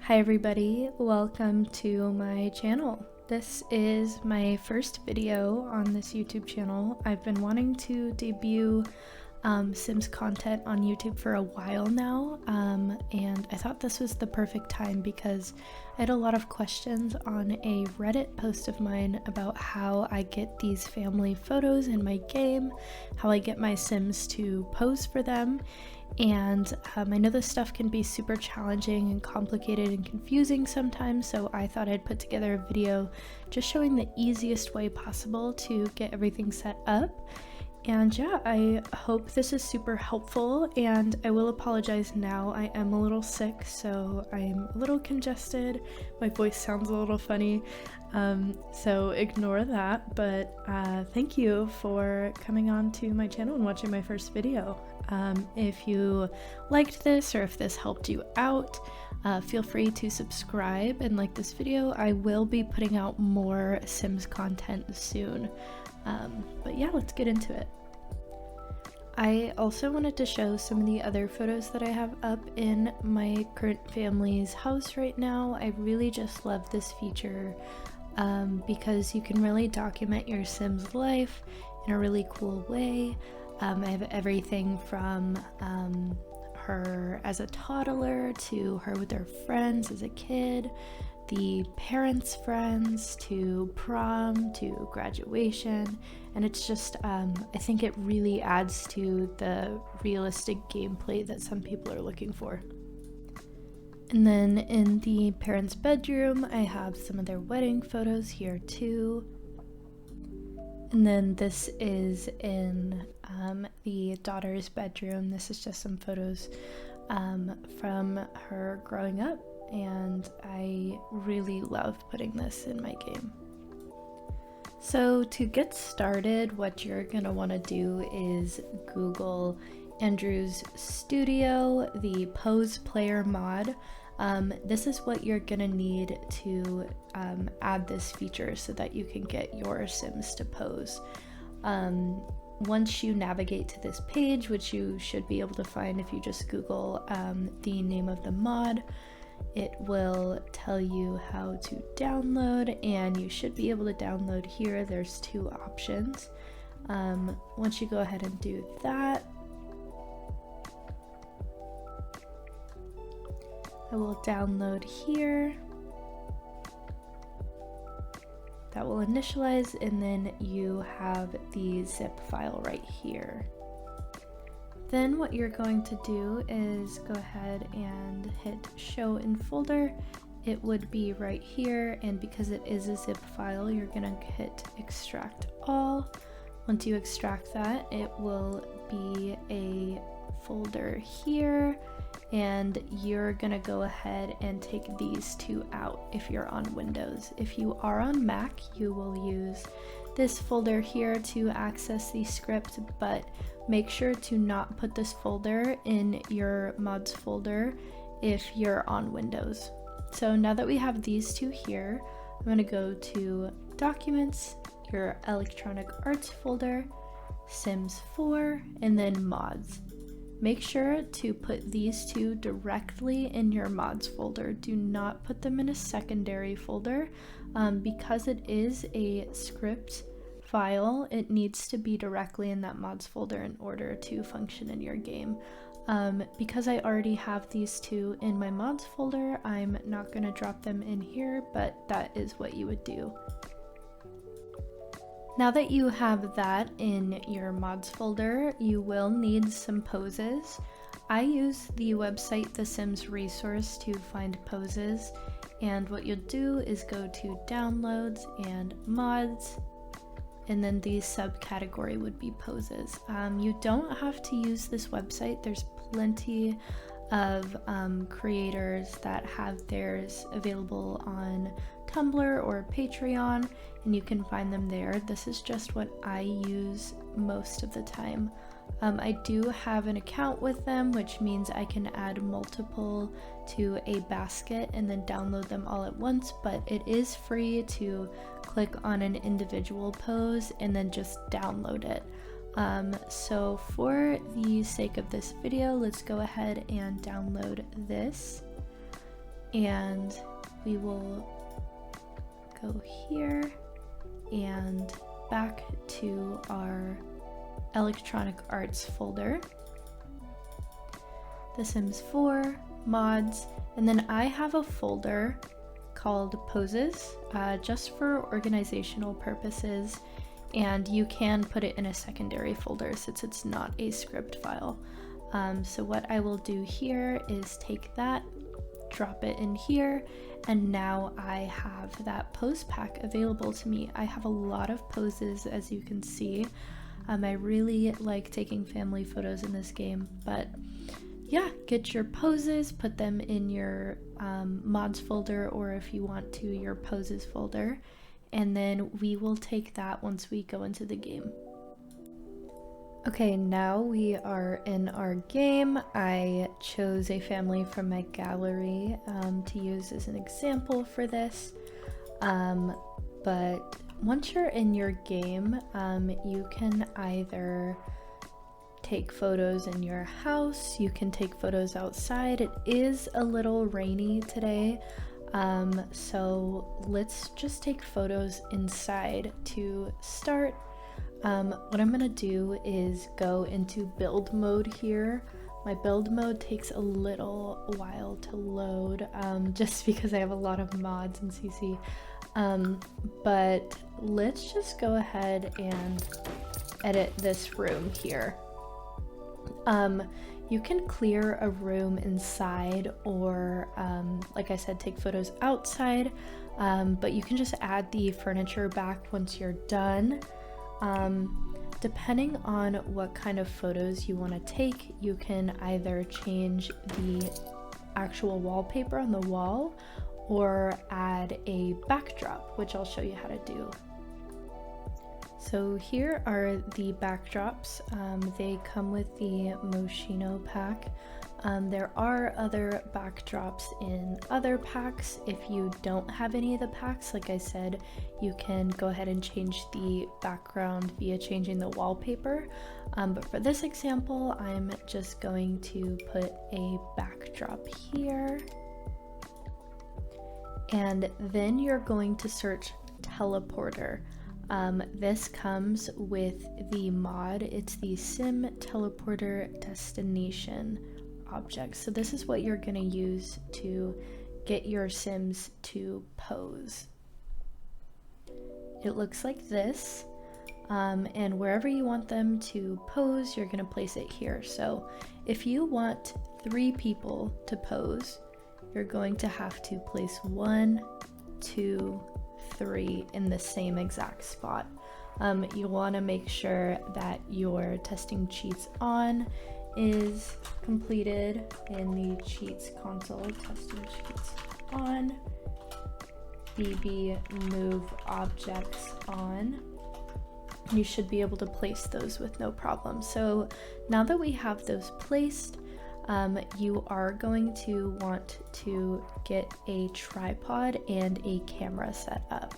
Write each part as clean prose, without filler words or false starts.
Hi everybody, welcome to my channel. This is my first video on this YouTube channel. I've been wanting to debut Sims content on YouTube for a while now, and I thought this was the perfect time because I had a lot of questions on a Reddit post of mine about how I get these family photos in my game, how I get my Sims to pose for them. And I know this stuff can be super challenging and complicated and confusing sometimes, so I thought I'd put together a video just showing the easiest way possible to get everything set up. And yeah, I hope this is super helpful, and I will apologize now. I am a little sick, so I'm a little congested. My voice sounds a little funny, so ignore that. But thank you for coming on to my channel and watching my first video. If you liked this or if this helped you out, feel free to subscribe and like this video. I will be putting out more Sims content soon. But yeah, let's get into it. I also wanted to show some of the other photos that I have up in my current family's house right now. I really just love this feature because you can really document your Sims life in a really cool way. I have everything from her as a toddler to her with her friends as a kid, the parents' friends, to prom, to graduation, and it's just, I think it really adds to the realistic gameplay that some people are looking for. And then in the parents' bedroom, I have some of their wedding photos here too. And then this is in the daughter's bedroom. This is just some photos from her growing up, and I really love putting this in my game. So to get started, what you're gonna want to do is Google Andrew's Studio, the Pose Player mod. This is what you're gonna need to add this feature so that you can get your Sims to pose. Once you navigate to this page, which you should be able to find if you just Google the name of the mod, it will tell you how to download, and you should be able to download here. There's two options. Once you go ahead and do that, I will download here. That will initialize, and then you have the zip file right here. Then what you're going to do is go ahead and hit show in folder. It would be right here, and because it is a zip file, you're gonna hit extract all. Once you extract that, it will be a folder here, and you're gonna go ahead and take these two out if you're on Windows. If you are on Mac, you will use this folder here to access the script, but make sure to not put this folder in your mods folder if you're on Windows. So now that we have these two here, I'm gonna go to Documents, your Electronic Arts folder, Sims 4, and then Mods. Make sure to put these two directly in your mods folder. Do not put them in a secondary folder. Because it is a script file, it needs to be directly in that mods folder in order to function in your game. Because I already have these two in my mods folder, I'm not going to drop them in here, but that is what you would do. Now that you have that in your mods folder, you will need some poses. I use the website The Sims Resource to find poses, and what you'll do is go to Downloads and Mods, and then the subcategory would be poses. You don't have to use this website. There's plenty of creators that have theirs available on Tumblr or Patreon, and you can find them there. This is just what I use most of the time. I do have an account with them, which means I can add multiple to a basket and then download them all at once, but it is free to click on an individual pose and then just download it. So for the sake of this video, let's go ahead and download this. and we will go here and back to our electronic arts folder, The Sims 4, mods, and then I have a folder called poses, just for organizational purposes, and you can put it in a secondary folder since it's not a script file. So what I will do here is take that, drop it in here, and now I have that pose pack available to me. I have a lot of poses, as you can see. I really like taking family photos in this game, but yeah, get your poses, put them in your mods folder, or if you want to, your poses folder, and then we will take that once we go into the game. Okay, now we are in our game. I chose a family from my gallery to use as an example for this, but once you're in your game, you can either take photos in your house, you can take photos outside. It is a little rainy today, so let's just take photos inside to start. What I'm gonna do is go into build mode here. My build mode takes a little while to load, just because I have a lot of mods in CC, but let's just go ahead and edit this room here. You can clear a room inside, or like I said, take photos outside, but you can just add the furniture back once you're done. Depending on what kind of photos you want to take, you can either change the actual wallpaper on the wall or add a backdrop, which I'll show you how to do. So here are the backdrops. They come with the Moschino pack. There are other backdrops in other packs. If you don't have any of the packs, like I said, you can go ahead and change the background via changing the wallpaper. But for this example, I'm just going to put a backdrop here. And then you're going to search teleporter. This comes with the mod. It's the Sim Teleporter Destination object. So this is what you're going to use to get your Sims to pose. It looks like this, and wherever you want them to pose, you're going to place it here. So if you want 3 people to pose, you're going to have to place 1, 2, 3 in the same exact spot. You want to make sure that your testing cheats on is completed in the cheats console. Testing cheats on, BB move objects on. You should be able to place those with no problem. So now that we have those placed, you are going to want to get a tripod and a camera set up.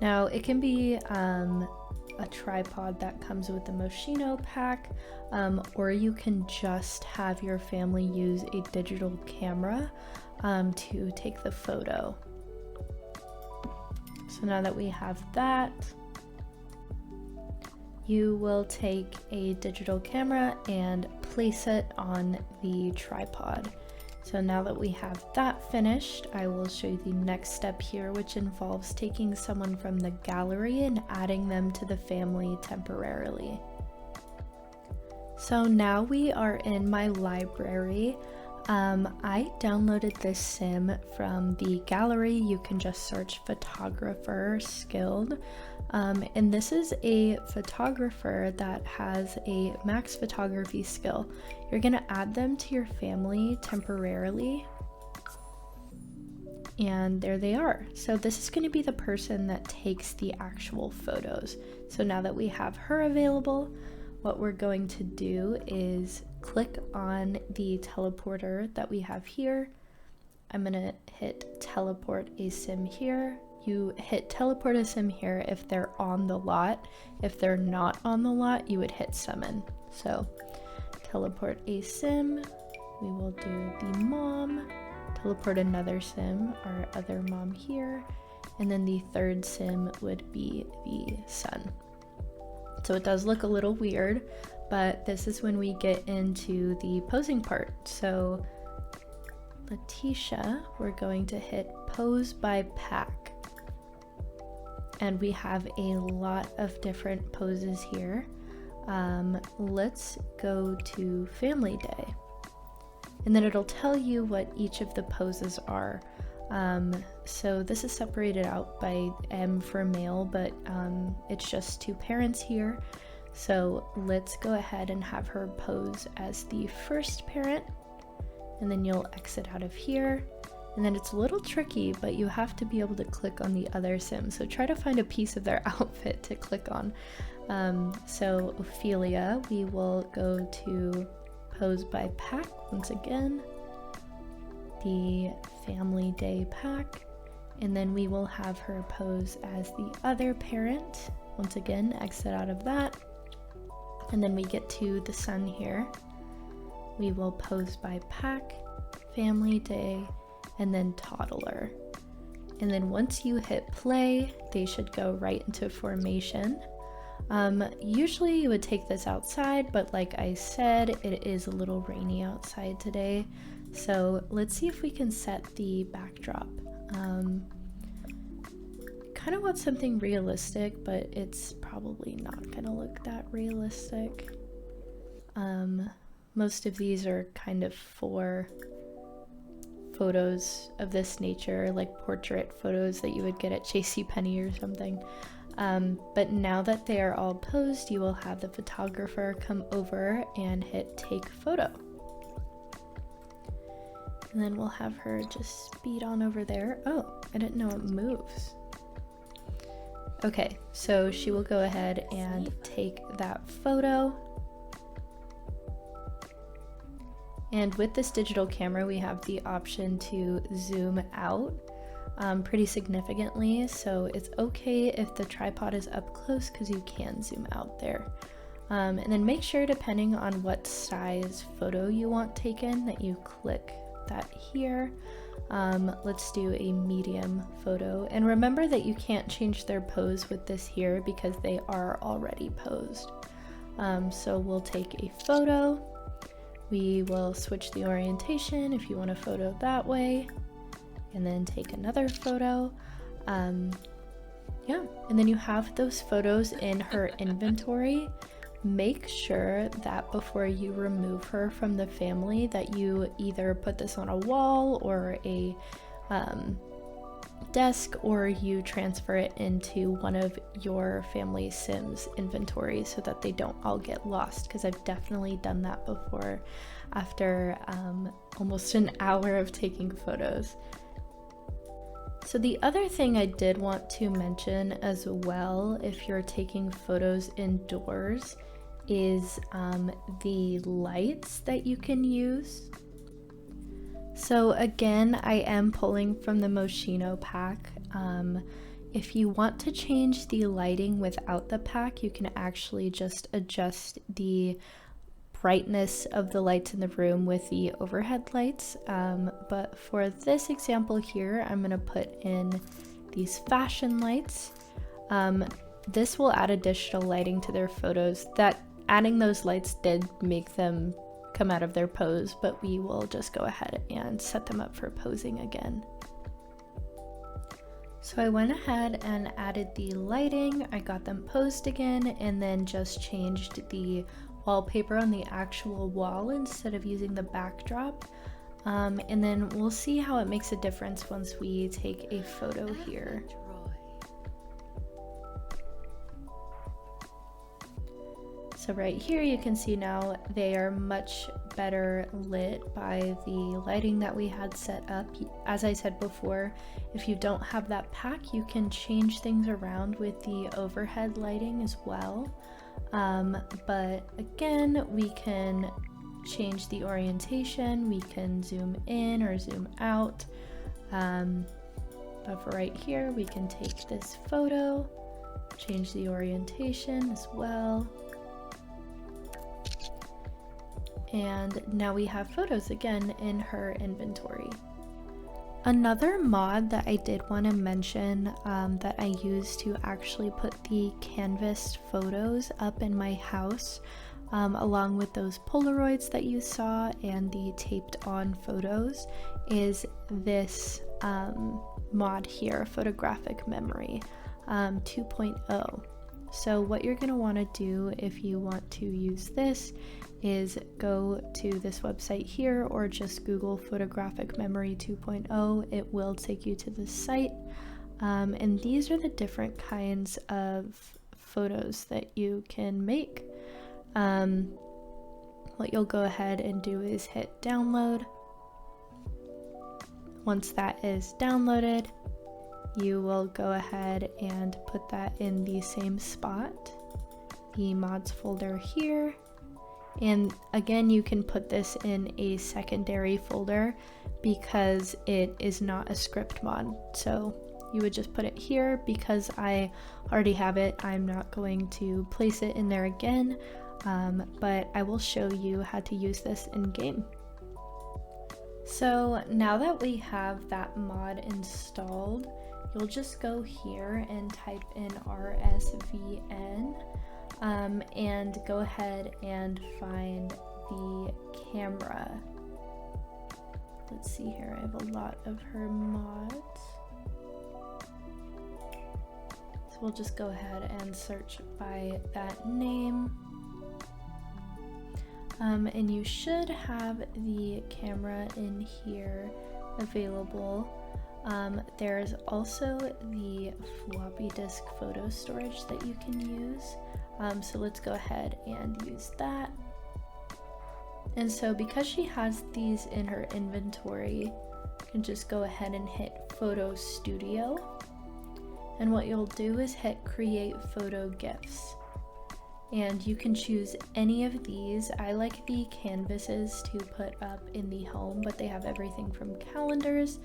Now it can be a tripod that comes with the Moschino pack, or you can just have your family use a digital camera to take the photo. So now that we have that, you will take a digital camera and place it on the tripod. So now that we have that finished, I will show you the next step here, which involves taking someone from the gallery and adding them to the family temporarily. So now we are in my library. I downloaded this sim from the gallery. You can just search photographer skilled. And this is a photographer that has a max photography skill. You're gonna add them to your family temporarily. And there they are. So this is gonna be the person that takes the actual photos. So now that we have her available, what we're going to do is click on the teleporter that we have here. I'm gonna hit teleport a sim here. You hit teleport a sim here if they're on the lot. If they're not on the lot, you would hit summon. So teleport a sim, we will do the mom, teleport another sim, our other mom here, and then the third sim would be the son. So it does look a little weird, but this is when we get into the posing part. So Letitia, we're going to hit pose by pack. And we have a lot of different poses here. Let's go to Family Day. And then it'll tell you what each of the poses are. So this is separated out by M for male, but it's just two parents here. So let's go ahead and have her pose as the first parent, and then you'll exit out of here. And then it's a little tricky, but you have to be able to click on the other sim. So try to find a piece of their outfit to click on. So Ophelia, we will go to pose by pack once again, the Family Day pack, and then we will have her pose as the other parent. Once again, exit out of that. And then we get to the son here. We will pose by pack, Family Day, and then toddler. And then once you hit play, they should go right into formation. Usually you would take this outside, but like I said, it is a little rainy outside today. So let's see if we can set the backdrop. Kind of want something realistic, but it's probably not gonna look that realistic. Most of these are kind of for photos of this nature, like portrait photos that you would get at JCPenney or something. But now that they are all posed, you will have the photographer come over and hit take photo. And then we'll have her just speed on over there. Oh, I didn't know it moves. Okay, so she will go ahead and take that photo. And with this digital camera, we have the option to zoom out pretty significantly. So it's okay if the tripod is up close because you can zoom out there. And then make sure, depending on what size photo you want taken, that you click that here. Let's do a medium photo. And remember that you can't change their pose with this here because they are already posed. So we'll take a photo. We will switch the orientation if you want a photo that way, and then take another photo. Yeah, and then you have those photos in her inventory. Make sure that before you remove her from the family that you either put this on a wall or a desk, or you transfer it into one of your family Sims inventory so that they don't all get lost, because I've definitely done that before after almost an hour of taking photos. So the other thing I did want to mention as well, if you're taking photos indoors, is the lights that you can use. So again, I am pulling from the Moschino pack. If you want to change the lighting without the pack, you can actually just adjust the brightness of the lights in the room with the overhead lights. But for this example here, I'm going to put in these fashion lights. This will add additional lighting to their photos. That adding those lights did make them come out of their pose, but we will just go ahead and set them up for posing again. So I went ahead and added the lighting, I got them posed again, and then just changed the wallpaper on the actual wall instead of using the backdrop. And then we'll see how it makes a difference once we take a photo here. So right here you can see now they are much better lit by the lighting that we had set up. As I said before, if you don't have that pack, you can change things around with the overhead lighting as well. But again, we can change the orientation, we can zoom in or zoom out. But for right here, we can take this photo, change the orientation as well. And now we have photos again in her inventory. Another mod that I did want to mention that I used to actually put the canvassed photos up in my house, along with those Polaroids that you saw and the taped on photos, is this mod here, Photographic Memory 2.0. So what you're going to want to do if you want to use this is go to this website here, or just Google Photographic Memory 2.0. It will take you to the site, and these are the different kinds of photos that you can make. What you'll go ahead and do is hit download. Once that is downloaded, you will go ahead and put that in the same spot, the mods folder here. And again, you can put this in a secondary folder because it is not a script mod. So you would just put it here. Because I already have it, I'm not going to place it in there again, but I will show you how to use this in game. So now that we have that mod installed, you'll just go here and type in RSVN. And go ahead and find the camera. Let's see here, I have a lot of her mods. So we'll just go ahead and search by that name. And you should have the camera in here available. There's also the floppy disk photo storage that you can use. So let's go ahead and use that. And so because she has these in her inventory, you can just go ahead and hit Photo Studio. And what you'll do is hit Create Photo GIFs. And you can choose any of these. I like the canvases to put up in the home, but they have everything from calendars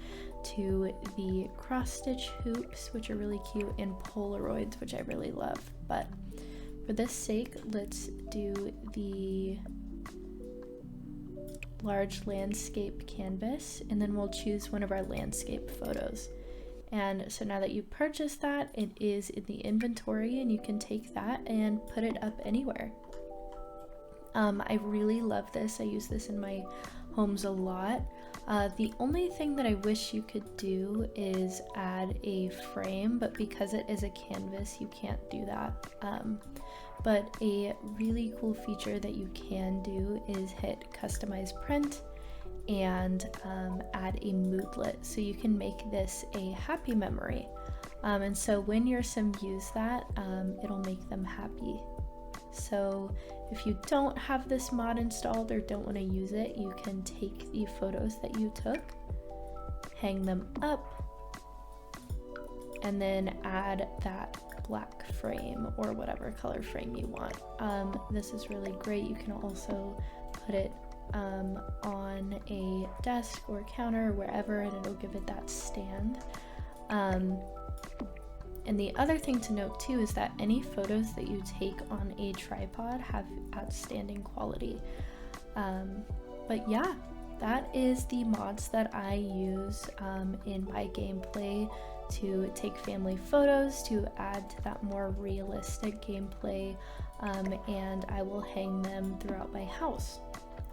to the cross-stitch hoops, which are really cute, and Polaroids, which I really love. But for this sake, let's do the large landscape canvas, and then we'll choose one of our landscape photos. And so now that you've purchased that, it is in the inventory, and you can take that and put it up anywhere. I really love this. I use this in my homes a lot. The only thing that I wish you could do is add a frame, but because it is a canvas, you can't do that. But a really cool feature that you can do is hit Customize Print and add a moodlet, so you can make this a happy memory. And so when your sim use that, it'll make them happy. So if you don't have this mod installed or don't want to use it, you can take the photos that you took, hang them up, and then add that black frame or whatever color frame you want. This is really great. You can also put it on a desk or counter or wherever, and it'll give it that stand. And the other thing to note too is that any photos that you take on a tripod have outstanding quality. But yeah, that is the mods that I use in my gameplay to take family photos, to add to that more realistic gameplay, and I will hang them throughout my house.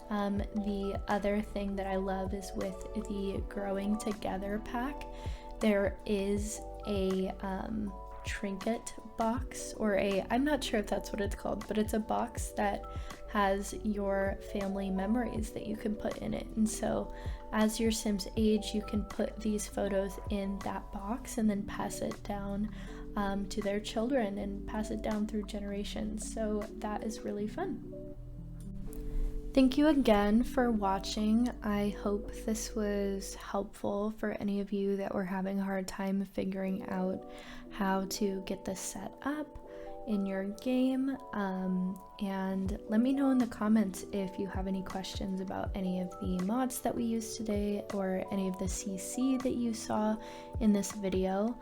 The other thing that I love is with the Growing Together pack, there is a trinket box, or I'm not sure if that's what it's called, but it's a box that has your family memories that you can put in it. And so as your Sims age, you can put these photos in that box and then pass it down to their children and pass it down through generations. So that is really fun. Thank you again for watching. I hope this was helpful for any of you that were having a hard time figuring out how to get this set up in your game. And let me know in the comments if you have any questions about any of the mods that we used today or any of the CC that you saw in this video.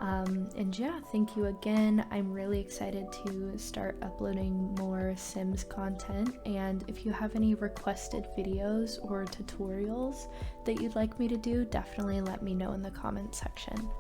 And yeah, thank you again. I'm really excited to start uploading more Sims content, and if you have any requested videos or tutorials that you'd like me to do, definitely let me know in the comment section.